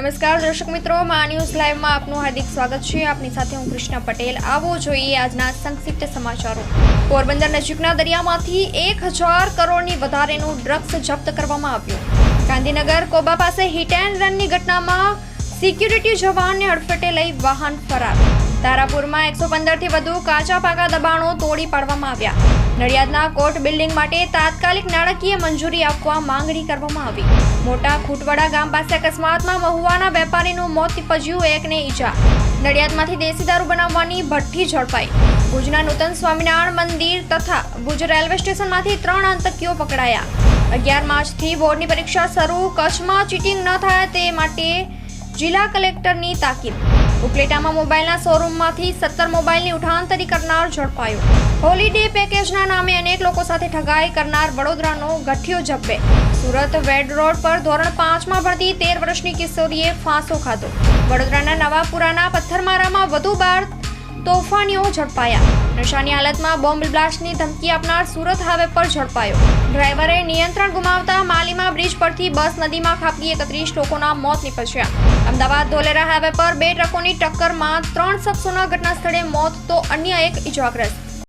નમસ્કાર દર્શક મિત્રો, મા ન્યૂઝ લાઈવમાં આપનું હાર્દિક સ્વાગત છે। આપની સાથે હું કૃષ્ણા પટેલ। આવો જોઈએ આજના સંક્ષિપ્ત સમાચારો। પોરબંદર નજીકના દરિયામાંથી 1000 કરોડની વધારેનું ડ્રગ્સ જપ્ત કરવામાં આવ્યું। ગાંધીનગર કોબા પાસે હિટ એન્ડ રનની ઘટનામાં સિક્યુરિટી જવાનને અડફેટે લઈ વાહન ફરાર। તારાપુરમાં 115થી વધુ કાચા પાકા દબાણો તોડી પાડવામાં આવ્યા। નડિયાદના કોર્ટ બિલ્ડિંગ માટે તાત્કાલિક નાણાકીય મંજૂરી આપવા માંગણી કરવામાં આવી। મોટા ખૂટવાડા ગામ પાસે અકસ્માતમાં મહુવાના વેપારીનું મોત નીપજ્યું, એકને ઈજા। નડિયાદમાંથી દેશી દારૂ બનાવવાની ભઠ્ઠી ઝડપાઈ। ભુજના નૂતન સ્વામિનારાયણ મંદિર તથા ભુજ રેલવે સ્ટેશનમાંથી 3 આતંકીઓ પકડાયા। 11 માર્ચથી બોર્ડની પરીક્ષા શરૂ, કચ્છમાં ચીટિંગ ન થાય તે માટે જિલ્લા કલેક્ટરની તાકીદ। ઉપલેટામાં મોબાઈલના શોરૂમમાંથી 17 મોબાઈલની ઉઠાંતરી કરનાર ઝડપાયો। હોલીડે પેકેજના નામે અનેક લોકો સાથે ઠગાઈ કરનાર વડોદરાનો ગઠિયો ઝડપે। સુરત વેડ રોડ પર ધોરણ 5માં ભણતી 13 વર્ષની કિશોરીએ ફાંસો ખાધો। વડોદરાના નવાપુરાના પથ્થરમારામાં વધુ 12 તોફાનીઓ ઝડપાયા। નશાની હાલતમાં બોમ્બ બ્લાસ્ટની ધમકી આપનાર સુરત હાઈવે પર ઝડપાયો। ડ્રાઈવરે નિયંત્રણ ગુમાવતા માલીમાં બ્રિજ પરથી બસ નદીમાં ખાબકી 31 લોકોના મોત નીપજ્યા। અમદાવાદ ધોલેરા હાઈવે પર 2 ટ્રકોની ટક્કરમાં 3 શખ્સોના ઘટના સ્થળે મોત તો અન્ય એક ઇજાગ્રસ્ત।